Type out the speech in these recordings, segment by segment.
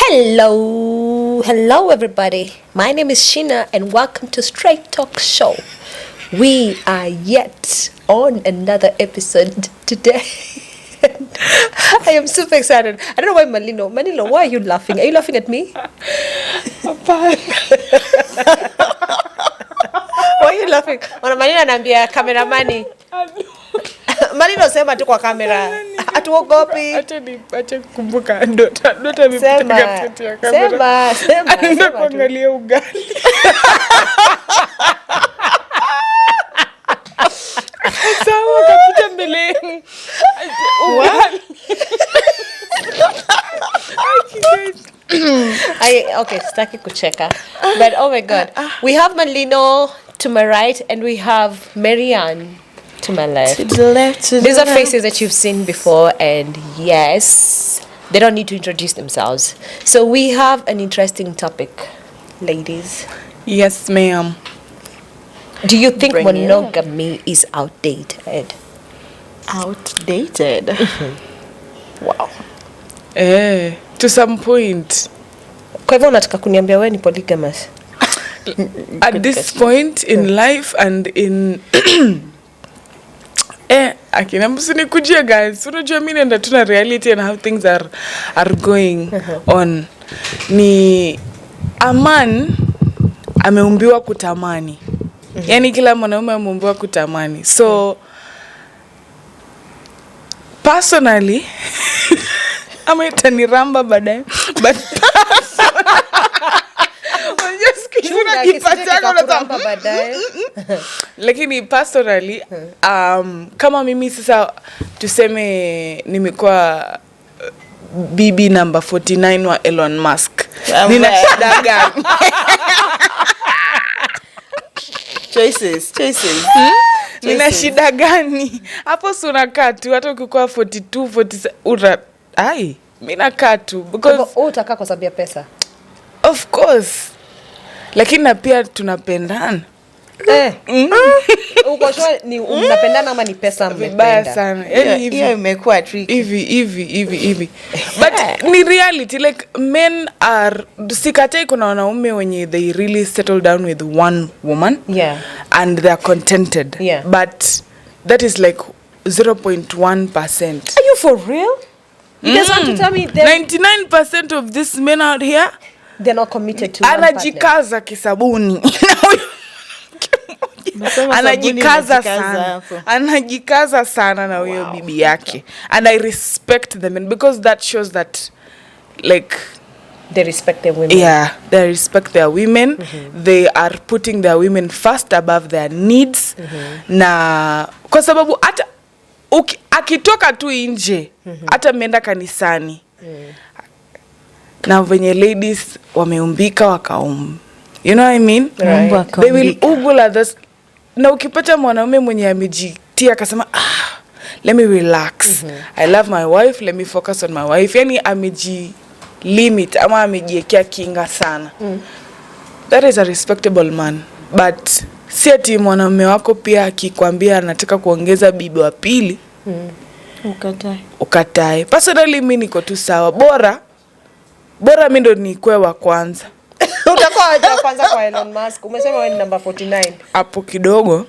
Hello everybody. My name is Sheena and welcome to Straight Talk Show. We are yet on another episode today. I am super excited. I don't know why Manilo, why are you laughing? Are you laughing at me? Why are you laughing? Manilo anambia kameramani. Manilo sema tu kwa kamera. Hatuogopi. Acha kukumbuka Dota amepita katikati ya kamera. Sema. Anaenda kuangalia ugali. Sawa kapita mbele. Ugali. Okay, sitaki kucheka. But oh my God. We have Malino to my right and we have Marianne to my left. To the left. These are faces that you've seen before, and yes, they don't need to introduce themselves. So we have an interesting topic, ladies. Yes, ma'am. Do you think monogamy is outdated? Outdated? Wow. To some point. Kwa hivyo unataka kuniambia wewe ni polygamous? At this point in life and in akina msini kujia guys, unajua mimi nenda tuna reality and how things are going on. Ni a man ameumbiwa kutamani. Yani kila mwanaume ameumbiwa kutamani. So personally ametaniramba baadaye, but lakini personally kama mimi sasa tuseme nimekuwa bibi number 49 wa Elon Musk, nina shida gani? Choices. Nina shida gani? Hapo si unakaa tu hata ukikuwa 42 47 mimi nakaa tu because utaka kwa sababu ya pesa. Of course. Lakini na pia tunapendana. Uko sure ni mnapendana ama ni pesa mmependa? Vibaya sana. Hiyo imekuwa tricky. Hivi. But ni reality, like men are, sikatai kuna wanaume wenye they really settle down with one woman. Yeah. And they are contented. Yeah. But that is like 0.1%. Are you for real? You guys want to tell me 99% of these men out here, they're not committed to one partner. Anajikaza kisabuni. Anajikaza sana na huyo bibi yake. And I respect them, and because that shows that like they respect their women. Yeah, they respect their women. They are putting their women first above their needs. Na kwa sababu hata akitoka tu nje, hata menda kanisani. Na venye ladies wameumbika wakaum. You know what I mean? Right. They will oogle at this. Na ukipata mwanaume mwenye amejitia akasema let me relax. I love my wife, let me focus on my wife. Yani limit ama amejiekea kinga sana. That is a respectable man. But si ati mwanaume wako pia akikwambia anataka kuongeza bibi wa pili ukatae. Personally mimi niko tu sawa. Bora mimi ndo nikwe wa kwanza. Utakuwa wa kwanza kwa Elon Musk. Umesema wewe ni number 49. Hapo kidogo.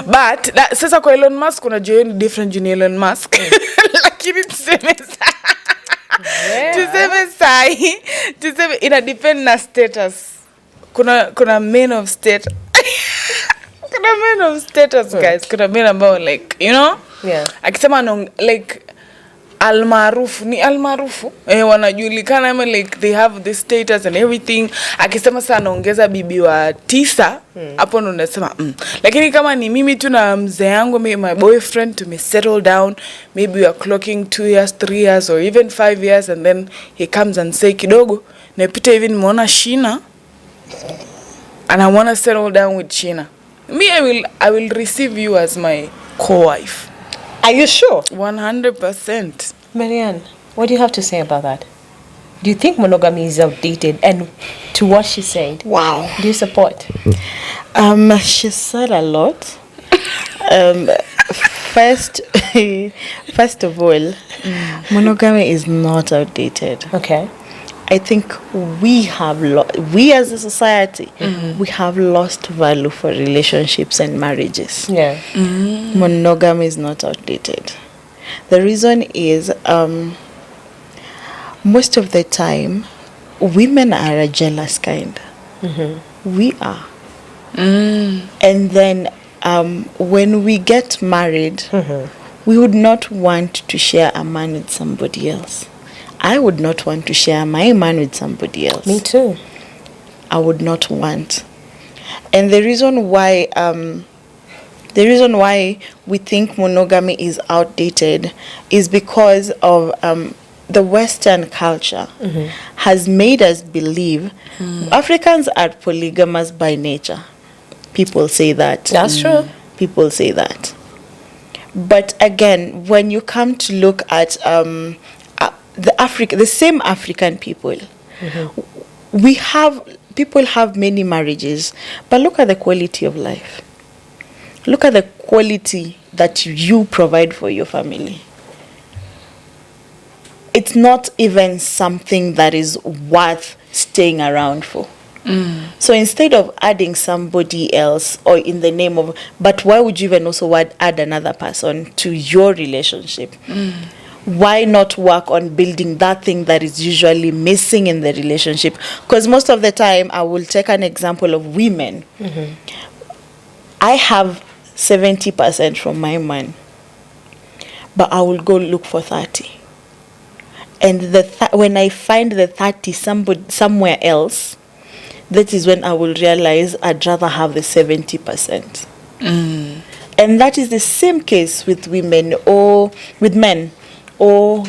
But sasa kwa Elon Musk unajua ni different juu Elon Musk. Lakini tuseme ina depend na status. Kuna men of status. Kuna men of status guys. Kuna men ambao like, you know? Yeah. Akisema like almaarufu wanajulikana ama like they have this status and everything. Akisema sana anaongeza bibi wa 9 hapo ndo unasema Lakini kama ni mimi tu na mzee yangu, my boyfriend, to me settle down, maybe we are clocking 2 years 3 years or even 5 years, and then he comes and say kidogo napita hivi nimeona Sheena and I want to settle down with Sheena, me I will receive you as my co-wife. Are you sure? 100%. Marianne, what do you have to say about that? Do you think monogamy is outdated? And to what she said, wow, do you support? She said a lot. First of all, monogamy is not outdated. Okay. I think we as a society, we have lost value for relationships and marriages. Yeah. Monogamy is not outdated. The reason is most of the time, women are a jealous kind. We are. And then when we get married, we would not want to share a man with somebody else. I would not want to share my man with somebody else. Me too. I would not want. And the reason why we think monogamy is outdated is because of the Western culture has made us believe Africans are polygamous by nature. People say that. That's true. People say that. But again, when you come to look at the same African people, people have many marriages, but look at the quality of life. Look at the quality that you provide for your family. It's not even something that is worth staying around for. So instead of adding somebody else, or in the name of, but why would you even also add another person to your relationship? Why not work on building that thing that is usually missing in the relationship? Because most of the time, I will take an example of women. I have 70% from my man, but I will go look for 30. And when I find the 30 somewhere else, that is when I will realize I'd rather have the 70%. And that is the same case with women or with men. Or,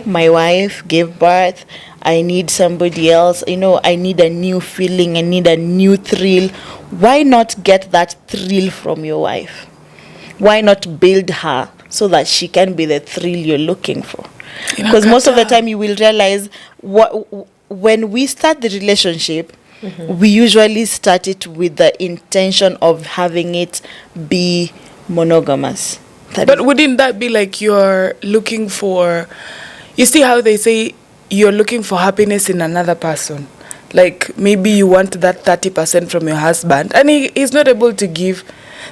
my wife gave birth, I need somebody else, I need a new feeling, I need a new thrill. Why not get that thrill from your wife? Why not build her so that she can be the thrill you're looking for? Because most of the time you will realize when we start the relationship, we usually start it with the intention of having it be monogamous. But wouldn't that be like you're looking for, you see how they say you're looking for happiness in another person? Like maybe you want that 30% from your husband and he's not able to give.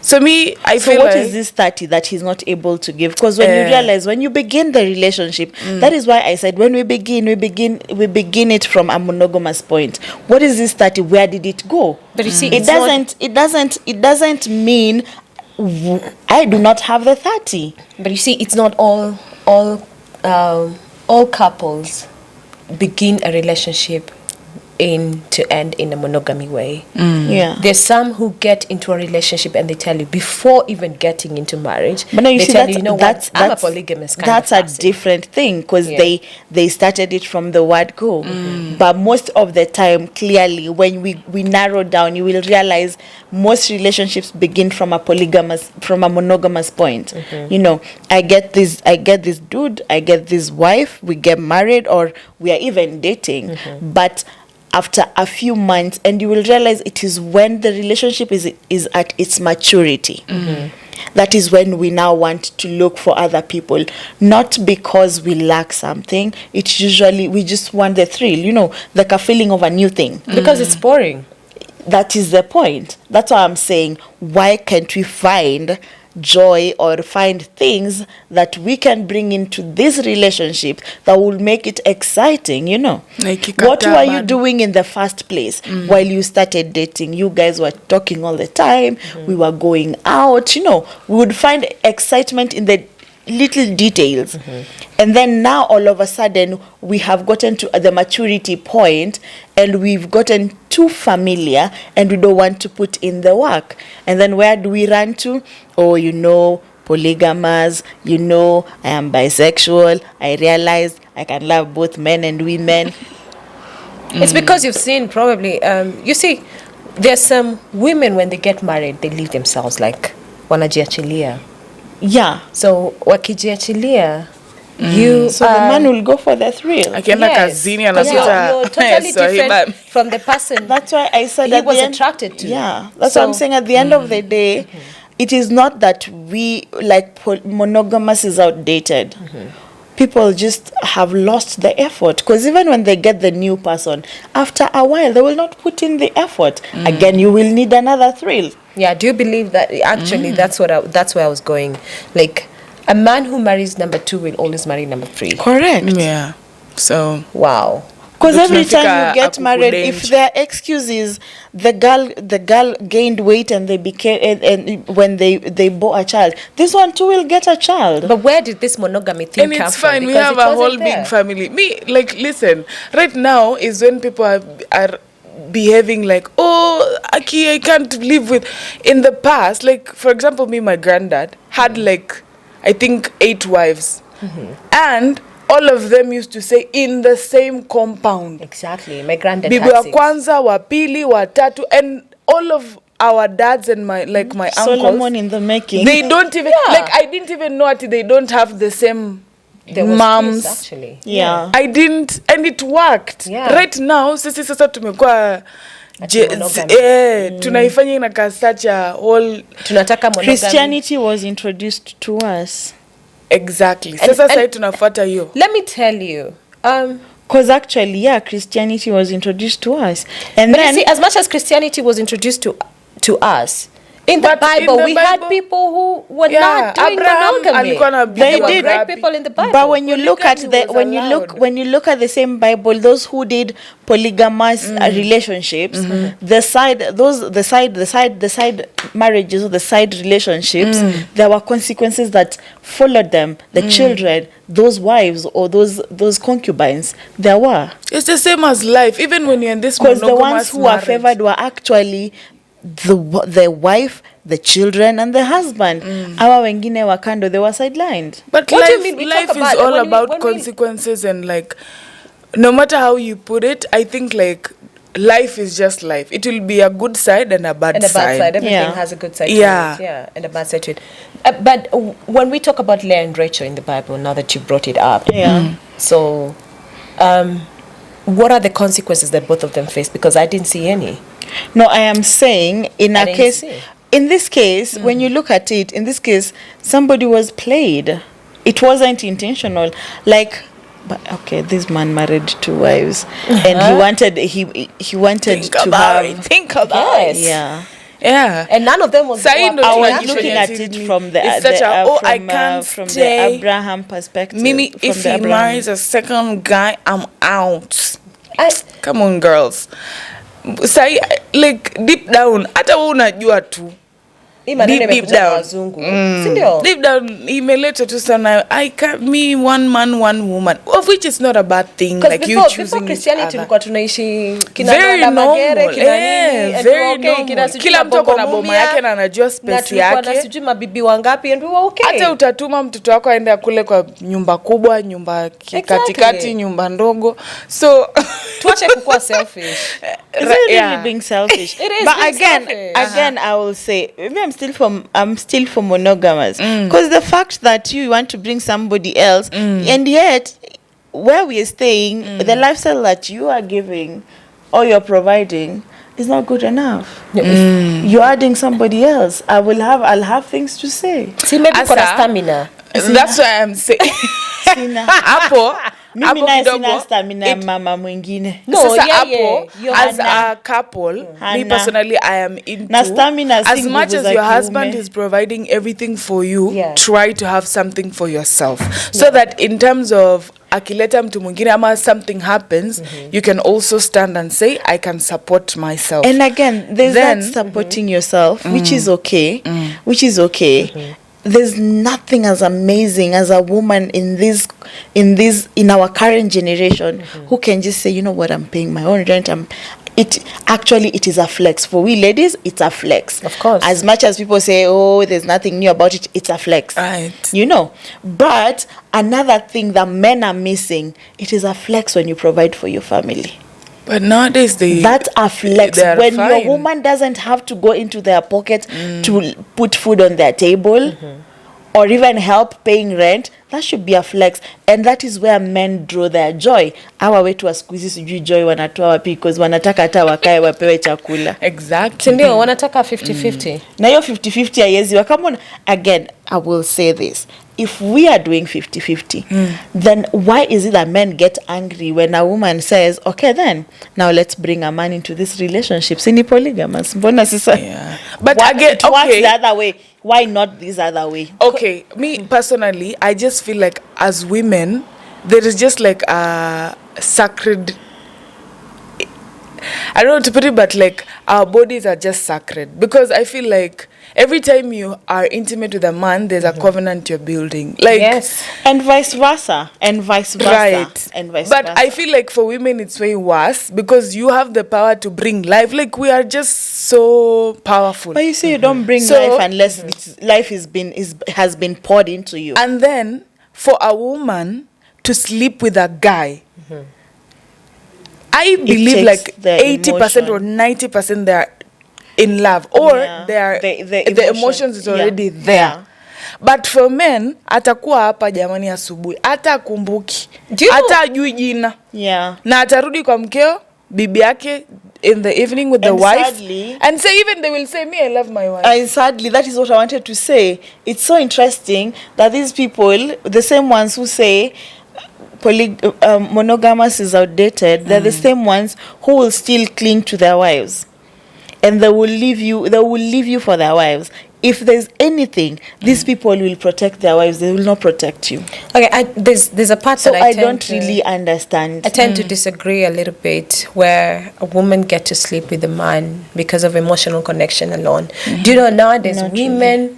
So I feel what is this 30 that he's not able to give? Because when you realize, when you begin the relationship, that is why I said when we begin it from a monogamous point. What is this 30? Where did it go? But you see, it doesn't mean I do not have the 30. But you see, it's not all couples begin a relationship to end in a monogamy way. Yeah. There's some who get into a relationship and they tell you before even getting into marriage, but no, they tell you, that's I'm a polygamous kind that's of a person. different thing because they started it from the word go. But most of the time, clearly, when we narrow down, you will realize most relationships begin from a monogamous point. I get this dude, I get this wife, we get married, or we are even dating, but after a few months, and you will realize it is when the relationship is at its maturity. That is when we now want to look for other people, not because we lack something. It's usually we just want the thrill, like a feeling of a new thing. Because it's boring. That is the point. That's why I'm saying, why can't we find joy or find things that we can bring into this relationship that will make it exciting, What were you doing in the first place while you started dating? You guys were talking all the time. We were going out, we would find excitement in the little details. And then now all of a sudden we have gotten to the maturity point and we've gotten too familiar and we don't want to put in the work. And then where do we run to? Polygamous, I am bisexual, I realized I can love both men and women. It's because you've seen probably, you see, there's some women when they get married, they leave themselves like wanajiachilia. Yeah. So wakijiachilia, so the man will go for the thrill. Akienda kazini anakuta you're totally different from the person. That's why I said he was attracted to. Yeah, that's what I'm saying. At the end of the day, it is not that we monogamous is outdated. people just have lost the effort, because even when they get the new person, after a while they will not put in the effort. Again, you will need another thrill. Yeah, do you believe that actually that's where I was going? Like, a man who marries number 2 will always marry number 3. Correct. Yeah. So Wow. Because every tunafika time you get married, akukudenji. if their excuse is the girl gained weight and they became and when they bore a child, this one too will get a child. But where did this monogamy thing and come it's from? fine, we Because have it a wasn't whole there. big family. Me, like, listen, right now is when people are behaving like, oh, Aki, I can't live with. In the past, like, for example, me, my granddad had like, I think 8 wives, and all of them used to stay in the same compound. Exactly. My granddad Bibi had wa 6. kwanza, wa pili, wa tatu, and all of our dads and my uncles, Solomon in the making. they don't even, Yeah. like, I didn't even know it. They don't have the same There was moms. peace, actually. Yeah. I didn't, and it worked. Yeah. Right now, sisi sasa tumekuwa monogamy. tunaifanya inakaa such a whole. Tunataka monogamy. Christianity was introduced to us. Exactly. And- Sasa and- sai tunafuata hiyo. Let me tell you. Because actually, yeah, Christianity was introduced to us. And But then you see, as much as Christianity was introduced to us, in the But in Bible, the we had Bible- people who were Yeah, not doing Abraham monogamy. alikuwa na They There were did. great people in the Bible. but when you look at Polygamy the was allowed. when you look at the same Bible, those who did polygamous relationships, the side marriages or the side relationships, there were consequences that followed them. The children, those wives or those concubines, there were, It's the same as life. Even when you're in this because the monogamous ones who marriage. were favored were actually the wife, the children, and the husband. Our wengine wa kando, they were sidelined. But What do you life, mean? We life talk is about- all when we- about when we- consequences and, like, no matter how you put it, I think, like, life is just life. It will be a good side and a bad And a bad side. Everything Yeah. has a good side Yeah. to it. Yeah, and a bad side to it. But when we talk about Leah and Rachel in the Bible, now that you brought it up, Yeah. so what are the consequences that both of them faced? Because I didn't see any. No, I am saying in I a didn't case, see. in this case, when you look at it, in this case, somebody was played. It wasn't intentional. Like, but okay, this man married 2 wives, and he wanted Think to about have. it. Think about Yes. it. Yeah, Yeah. And none of them was. Sahi ndo I was tunajifanya looking at it sisi from the it's such a, oh, I can't from the stay. Abraham perspective. Mimi, from if the he Abraham- marries a second guy, I'm out. I, Come on, girls. Sai, like, deep down, hata wewe unajua tu. hii maneno Deep imekuja na down. wazungu. Si ndio? Deep down, imeleta tu sana. I can't, me, one man, one woman. Of which is not a bad thing. Because Like, you before choosing each Christianity other. tulikuwa tunaishi kina Very Nola Magere, normal. kina nini, and we were Very okay, kina normal. sijui Kila mtu ako na Bongo boma Mumia, yake na anajua na space tulikuwa na yake. sijui mabibi wangapi and we were okay. Hata utatuma mtoto wako aende kule kwa nyumba kubwa, nyumba katikati, Exactly. nyumba ndogo. So Tuache kukuwa selfish. Is it really being selfish? It is But being again, selfish. again, I will say, maybe I'm still for monogamous, because the fact that you want to bring somebody else, and yet where we are staying, the lifestyle that you are giving or you're providing is not good enough. You're adding somebody else. I'll have things to say. See, maybe Asa, kuna stamina. that's why I'm saying. Sina. Hapo Mimi naye sina kidogo, stamina ya it- mama mwingine. No, Sasa yeah, hapo, yeah. You're as Hannah. a couple, me Hannah. personally, I am into, Na stamina si as much nguvu as za your kiume. husband is providing everything for you, Yeah. try to have something for yourself. So that in terms of akileta mtu mwingine ama something happens, you can also stand and say, I can support myself. And again, there's Then- that supporting yourself, which is okay, which is okay. There's nothing as amazing as a woman in our current generation who can just say, you know what, I'm paying my own rent. It is a flex for we ladies. It's a flex, Of course. As much as people say, oh, there's nothing new about it, it's a flex, Right. you know. But another thing that men are missing, it is a flex when you provide for your family. But nowadays, That's a flex. they are When fine. your woman doesn't have to go into their pocket to put food on their table or even help paying rent, that should be a flex. And that is where men draw their joy. Hawa wetu wa siku hizi sijui joy wanatoa wapi, because wanataka hata wakae wapewe chakula. Exactly. Ndio wanataka 50-50. Na hiyo 50-50 haiwezi wa. Come on, again, I will say this. if we are doing 50-50, then why is it that men get angry when a woman says, okay, then now let's bring a man into this relationship? Sini polygamous. Yeah. But Why, again, it works okay. the other way. Why not this other way? Okay, me personally, I just feel like as women, there is just like a sacred, I don't know how to put it, but like our bodies are just sacred. Because I feel like every time you are intimate with a man, there's a covenant you're building. Like, Yes. And vice versa. And vice versa. right. And vice But versa. I feel like for women it's way worse because you have the power to bring life. Like we are just so powerful. But you see, you don't bring So- life unless life has been poured into you. And then for a woman to sleep with a guy, I believe takes like the 80% or emotion. 90% they're in love or Yeah. they are The emotions is yeah. already there. Yeah. But for men atakuwa hapa jamani asubuhi hata akumbuki Do you hata ajui jina Yeah. na atarudi kwa mkeo bibi yake in the evening with the And wife sadly- and say even they will say me I love my wife. And sadly, that is what I wanted to say. It's so interesting that these people, the same ones who say monogamous is outdated, they're the same ones who will still cling to their wives, and they will leave you for their wives. If there's anything, these people will protect their wives. They will not protect you. Okay, there's a part So that I tend don't to- really understand. I tend to disagree a little bit, where a woman get to sleep with a man because of emotional connection alone. Do you know nowadays Not women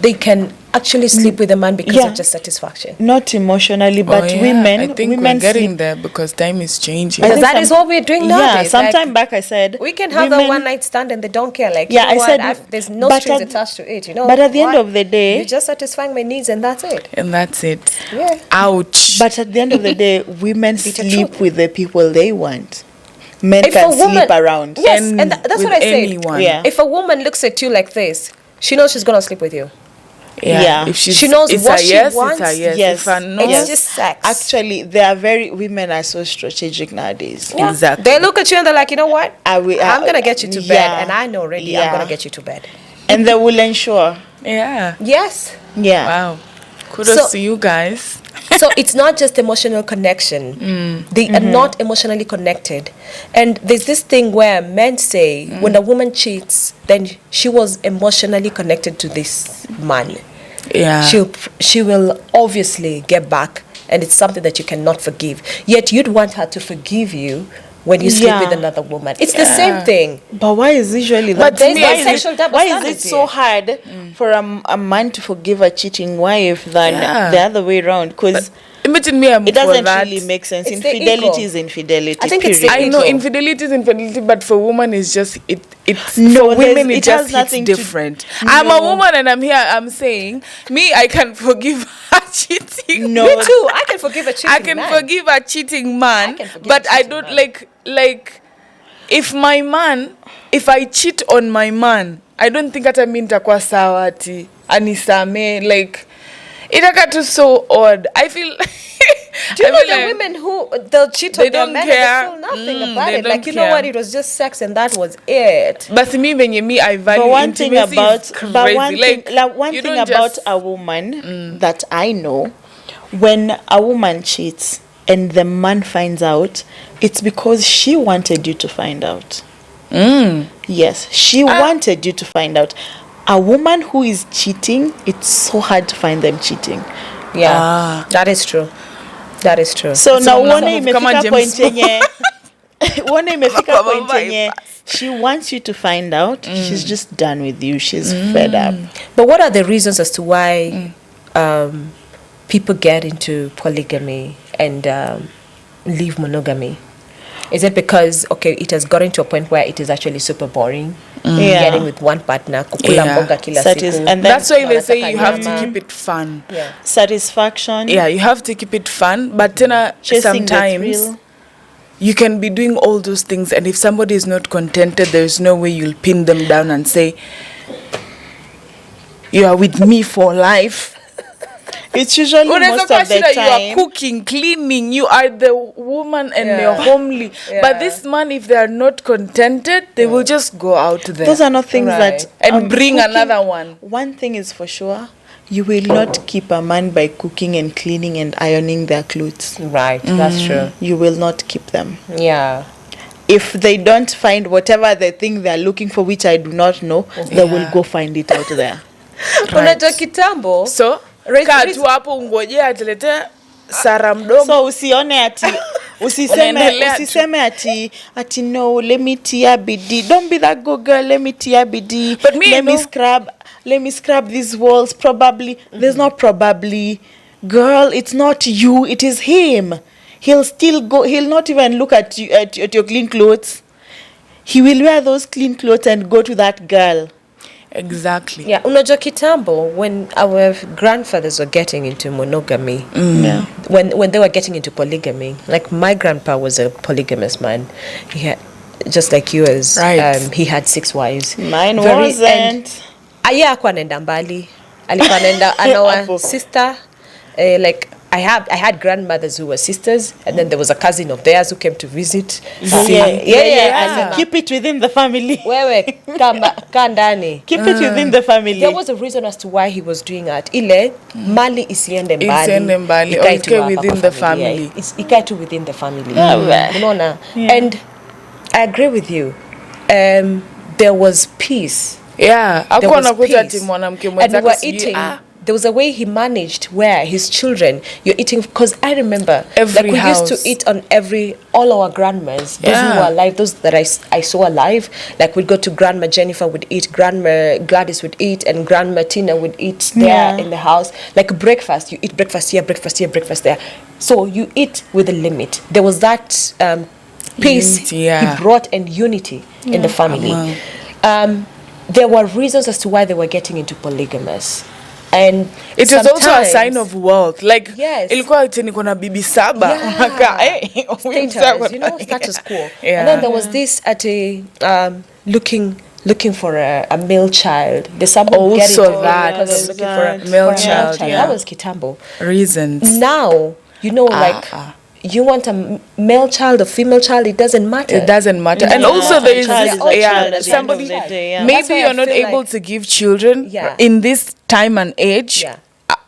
they can actually sleep with a man because Yeah. of just satisfaction. Not emotionally, but Oh, yeah. women. I think women we're getting sleep. there because time is changing. I Because think that is what we're doing nowadays. Yeah, sometime Like, back I said we can have a women- one night stand and they don't care. Like, Yeah, you know I what? said- there's no but strings at- attached to it. You know. but at the end what? of the day- you're just satisfying my needs and that's it. And that's it. Yeah. Ouch. But at the end of the day, women Bitter sleep truth. with the people they want. Men If can a woman- sleep around. Yes, and that's with what I said. anyone. Yeah. If a woman looks at you like this, she knows she's gonna sleep with you. Yeah. If She knows it's what a she yes, wants. It's a yes. Yes. If a no, It's just sex. Actually, women are so strategic nowadays. Yeah. Exactly. They look at you and they're like, you know what? I will- I'm gonna get you to bed, yeah. and I know already Yeah. I'm gonna get you to bed. And they will ensure. yeah. Yes. Yeah. Wow. Kudos So- to you guys. So it's not just emotional connection. They are not emotionally connected. And there's this thing where men say when a woman cheats, then she was emotionally connected to this man. Yeah. She will obviously get back, and it's something that you cannot forgive. Yet you'd want her to forgive you when you sleep Yeah. with another woman. It's the same thing. But why is usually that? But there's me, no I think- sexual double why is standards it so here. hard for a man to forgive a cheating wife than Yeah. the other way around? Because Imagine me, I'm it for doesn't that. really make sense. It's the Infidelity ego. is infidelity. I think it's the period. I know ego. infidelity is infidelity, but for women it's just it's No, for women there's- it it has just hits nothing to- different. I'm a No. woman and I'm here. I'm saying me, I can forgive a cheating. No. Me too. I can forgive a cheating I can man. forgive a cheating man, I can forgive but a I cheating don't man. like if my man, if I cheat on my man, I don't think hata mimi nitakuwa sawa ati anisame, like itaka too so odd. I feel Do you I know feel the like women who they'll cheat they on their don't men care. and they feel nothing Mm, about they it? Like, don't you know care. what? It was just sex and that was it. But me, when me, I value But one thing intimacy is about crazy. but one thing, like, one you thing don't about just- a woman that I know, when a woman cheats and the man finds out, it's because she wanted you to find out. Yes, she wanted you to find out. A woman who is cheating, it's so hard to find them cheating. Yeah, that is true. That is true. So now una uone move kama imefika James point yenye uone imefika Kwa point baba yenye she wants you to find out. She's just done with you. She's fed up. But what are the reasons as to why people get into polygamy and leave monogamy? Is it because, okay, it has gotten to a point where it is actually super boring? Yeah. Getting with one partner, kukula Yeah. mboga kila That is- siku. and then- That's why they say wanataka you have to nyama. keep it fun. Yeah. Satisfaction. Yeah, you have to keep it fun, but tena Chasing the sometimes thrill. you can be doing all those things, and if somebody is not contented, there is no way you'll pin them down and say, "You are with me for life." It's usually Unaweza most kuwa of the shida, you are time. cooking, cleaning, you are the woman and Yeah. you're homely. Yeah. But this man, if they are not contented, they will just go out there. Those are not things Right. that And bring another one. One thing is for sure, You will not keep a man by cooking and cleaning and ironing their clothes. Right, that's true. You will not keep them. Yeah. If they don't find whatever they think they're looking for, which I do not know, they will go find it out there. Unajua kitambo. So, kaa tu hapo ungojea atilete Sara mdomo. So usione ati usiseme ati no, let me tia bidi. Don't be that good girl, let me tia bidi. But me, let me scrub these walls. Probably there's not probably. Girl, it's not you, it is him. He'll still go, he'll not even look at you at your clean clothes. He will wear those clean clothes and go to that girl. Exactly. Yeah, unajua kitambo, when our grandfathers were getting into monogamy, Yeah. when they were getting into polygamy, like my grandpa was a polygamous man. He had, just like yours, Right. he had 6 wives. Mine wasn't. Aya hakuwa anaenda mbali. Alikuwa anaenda anawa sister, like I had grandmothers who were sisters, and then there was a cousin of theirs who came to visit. Yeah. Keep it within the family. Wewe kaa ndani. Keep it within the family. There was a reason as to why he was doing that. Ile mali isiende mbali. Ikae tu within the family. Ikae tu within the family. Unaona? Yeah. And I agree with you. There was peace. Yeah, There hakuwa was nakuta ati peace. mwanamke And we mwenzake were sijui, eating. There was a way he managed where his children, you're eating, because I remember Every like we house. used to eat on all our grandmas, those who Yeah. were alive, those that I saw alive. Like we'd go to Grandma Jennifer would eat, Grandma Gladys would eat, and Grandma Tina would eat there in the house. Like breakfast, you eat breakfast here, breakfast there. So you eat with a limit. There was that peace Unity, yeah. he brought, and unity in the family. There were reasons as to why they were getting into polygamous. And it was also a sometimes- sign of wealth. Like, Yes. ilikuwa ati niko na bibi 7. Yeah. Unakaa, huyu Status, you know, status quo. Yeah. And then there was this at a looking for a male child. There's someone Also getting that. because of looking for a Male child, yeah. That was kitambo. Reasons. Now, you know, like you want a male child or female child, it doesn't matter. It doesn't matter. And Yeah. also there is Child is a child at the somebody end of the day, yeah. That's maybe why you're I not feel able like- to give children Yeah. in this time and age. Yeah.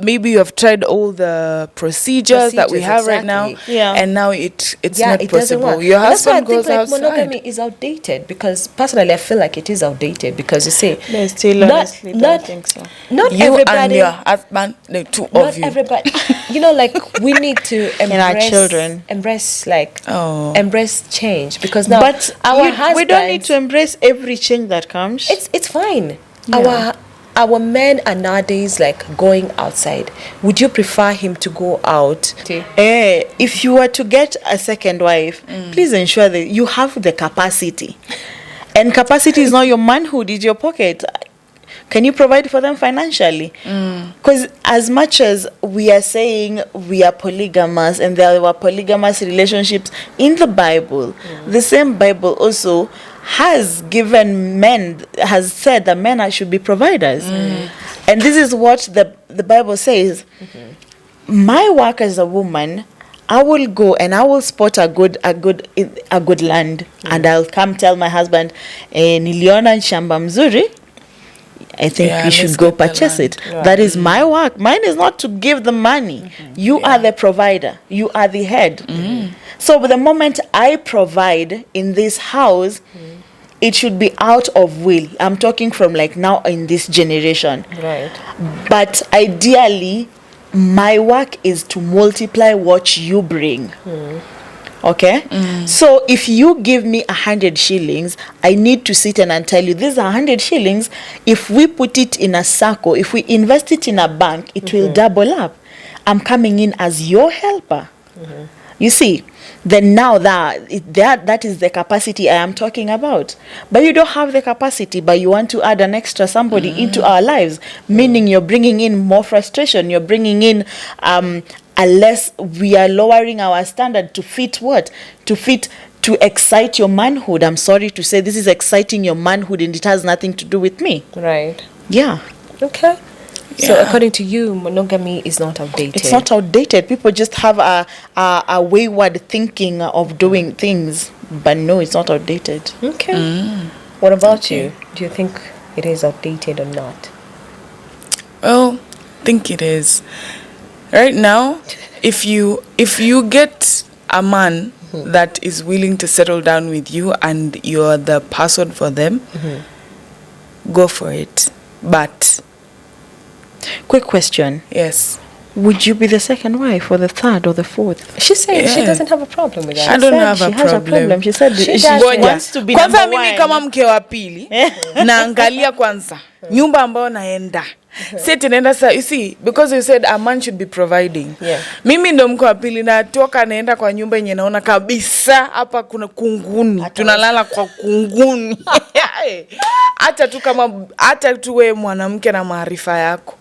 Maybe you have tried all the procedures that we have right now, exactly. Yeah. and now it's It not doesn't possible. work. Your And that's why I husband think goes like outside. monogamy is outdated, because personally I feel like it is outdated, because you see, I still honestly don't think so. not You and everybody, your husband, the two not of you. everybody, you know, like we need to embrace our children. embrace change, because now But our we don't need husbands- to embrace every change that comes. It's fine. Our men are nowadays like going outside. Would you prefer him to go out? If you were to get a second wife, please ensure that you have the capacity. And capacity is not your manhood, it's your pocket. Can you provide for them financially? Because as much as we are saying we are polygamous and there were polygamous relationships in the Bible, the same Bible also has said that men should be providers. And this is what the Bible says. My work as a woman, I will go and I will spot a good land, and I'll come tell my husband, niliona shamba mzuri, I think Yeah, you should let's go get the purchase land. it. That is my work. Mine is not to give the money. You are the provider. You are the head. So the moment I provide in this house, it should be out of will. I'm talking from like now in this generation. Right. But ideally, my work is to multiply what you bring. Okay? So if you give me 100 shillings, I need to sit and tell you, these are 100 shillings. If we put it in a circle, if we invest it in a bank, it will double up. I'm coming in as your helper. You see, then now that is the capacity I am talking about. But you don't have the capacity, but you want to add an extra somebody into our lives, meaning you're bringing in more frustration, you're bringing in unless we are lowering our standard to fit what? To excite your manhood. I'm sorry to say this is exciting your manhood and it has nothing to do with me. Right. Yeah. Okay. So Yeah. according to you, monogamy is not outdated. It's not outdated. People just have a wayward thinking of doing things. But no, it's not outdated. Okay. What about you? Do you think it is outdated or not? Well, think it is. Right now, if you get a man that is willing to settle down with you and you're the person for them, go for it. But Quick question. yes, Would you be the second wife or the third or the fourth? She said she Yeah. doesn't have a problem with that. I don't said have a she has a problem. problem. She said she Ngoja. wants to be Kwanza number mimi one. kama mke wa pili naangalia kwanza nyumba ambayo naenda. Sisi naenda sasa, you see, because you said a man should be providing. Yeah. Mimi ndo mke wa pili, natoka naenda kwa nyumba yenye naona kabisa hapa kuna kunguni. Tunalala kwa kunguni. Hata tu wewe mwanamke na maarifa yako.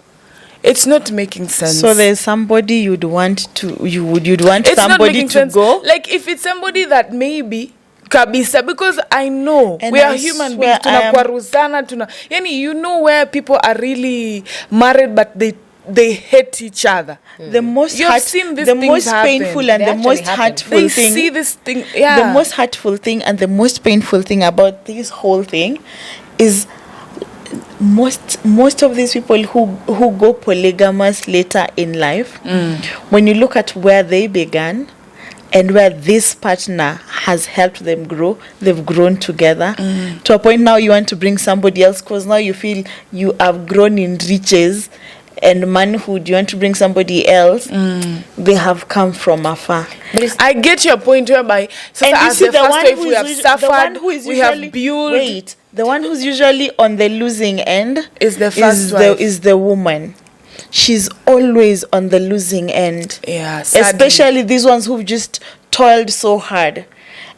It's not making sense. So there's somebody you'd want It's not somebody making to sense. go. Like if it's somebody that maybe kabisa, because I know And we are I human swear beings. Tunakwaruzana, yani you know where people are really married but they hate each other. The most You've seen these the things most happen. painful and They the actually most happen. hurtful They thing. see this thing. Yeah. The most hurtful thing and the most painful thing about this whole thing is most of these people who go polygamous later in life, when you look at where they began and where this partner has helped them grow, they've grown together to a point now you want to bring somebody else because now you feel you have grown in riches and manhood, you want to bring somebody else. They have come from afar. But I get your point whereby And you as see the the first one wife who we is have usu- the one suffered, who is we have usually- built. Wait, the one who's usually on the losing end Is the first wife. is the woman. She's always on the losing end. Yeah, sadly. Especially these ones who've just toiled so hard.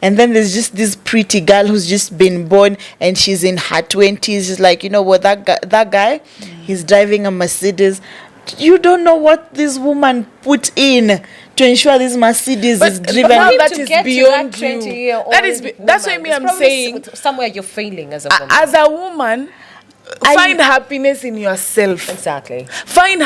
And then there's just this pretty girl who's just been born and she's in her 20s. She's like, you know what, that guy, he's driving a Mercedes. You don't know what this woman put in to ensure this Mercedes is driven. now For him that to is get to beyond that you. 20-year-old That's why woman, I'm it's saying, probably somewhere you're failing as a woman. as a woman, find happiness in yourself. Exactly. Find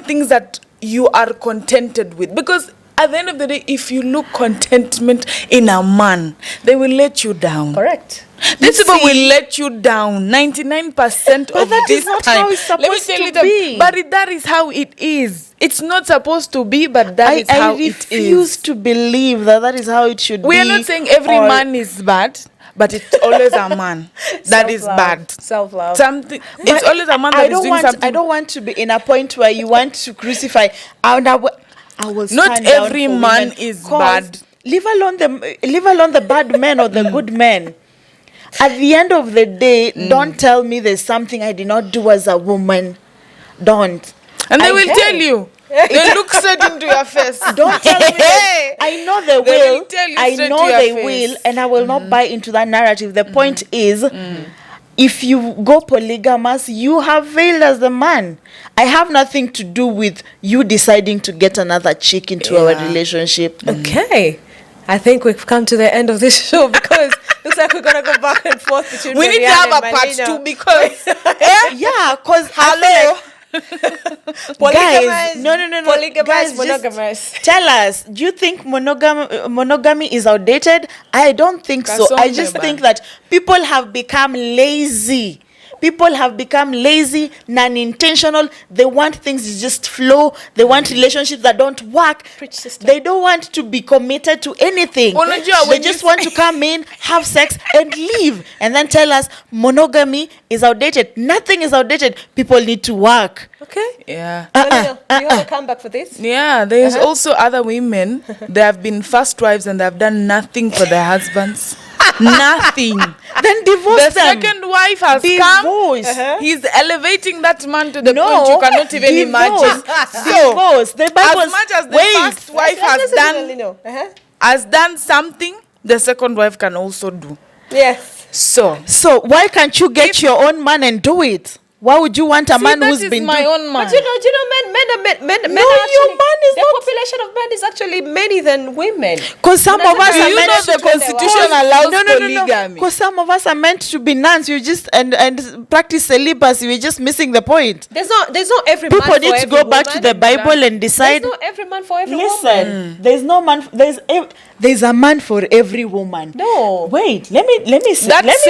things that you are contented with, because at the end of the day, if you look contentment in a man, they will let you down. Correct. These people will let you down 99% of that this is not time. how it's supposed to them, be. but that is how it is. It's not supposed to be, but that is how I it refuse is. to believe that is how it should be. We are not saying every or- man is bad, but it's always a man that is Self-love. bad. Self-love. Something. It's But always a man that is doing something. I don't want to be in a point where you want to crucify. I will stand Not down every for man women, is 'cause bad. Leave alone the bad men or the good men. At the end of the day, don't tell me there's something I did not do as a woman. Don't. And they I will can. tell you. They look straight into your face. Don't tell me that. I know they will will. tell you I straight know to your they face. will, and I will not buy into that narrative. The point is, if you go polygamous, you have failed as the man. I have nothing to do with you deciding to get another chick into our Yeah. relationship. Okay. I think we've come to the end of this show because looks like we're gonna go back and forth between We need to Marianne have a and part Malina. 2 because Yeah, because hello. guys, no. Polygamous, Guys, just monogamous. tell us, do you think monogamy is outdated? I don't think so. I just Kasombe think ba. that people have become lazy. People have become lazy, non-intentional. They want things to just flow. They want relationships that don't work. Preach, sister. They don't want to be committed to anything. Unajua, They when just you want to come in, have sex, and leave. And then tell us monogamy is outdated. Nothing is outdated. People need to work. Okay. Yeah. Malina, do you have a comeback for this? Yeah, there's also other women. They have been first wives and they have done nothing for their husbands. Nothing. Then divorce The them. second wife has Divorce. come. He's elevating that man to the No, point you cannot even divorce. imagine. Divorce. The Bible. As much as the Wait. first wife has done something, the second wife can also do. Yes. So Why can't you get your own man and do it? Why would you want a man that who's is been my doing? own man. But you know, men No, are your actually, man is the not- population of men is actually many than women. Because some of us Do are you meant know to the Constitution allows polygamy? Because some of us are meant to be nuns. You just and practice celibacy. We're just missing the point. There's not every man People for need to every go back to woman. the Bible and decide. There's not every man for every Listen, woman. there's no man. there's a man for every woman. No. Wait, let me That let me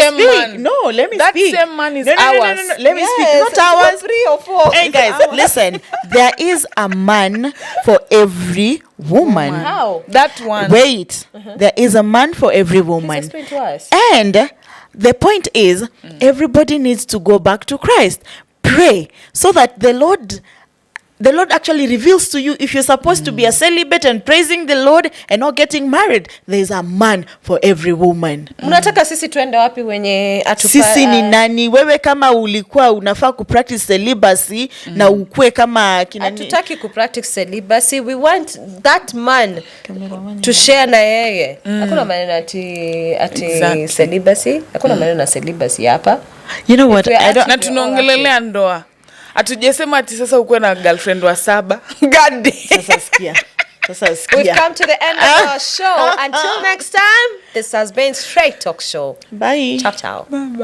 same speak. man. No, let me That speak. same man is no, ours. No. Let me speak. Yes, Not ours. 3 or 4. Hey guys, listen. There is a man for every woman. How? That one. Wait, there is a man for every woman. Please explain to us. And the point is, everybody needs to go back to Christ. Pray so that the Lord actually reveals to you if you're supposed to be a celibate and praising the Lord and not getting married. There's a man for every woman. Mnataka sisi tuende wapi wenye Sisi ni nani? Wewe kama ulikuwa unafaa kupractice celibacy na ukue kama hatutaki kupractice celibacy. We want that man to share na yeye. Hakuna maneno ati celibacy. Hakuna maneno na celibacy hapa. You know what? Na tunaongelelea ndoa. Hatujesema ati sasa ukue na girlfriend wa 7. God. Sasa sikia. We've come to the end of our show. Until next time, this has been Straight Talk Show. Bye. Ciao, ciao. Bye.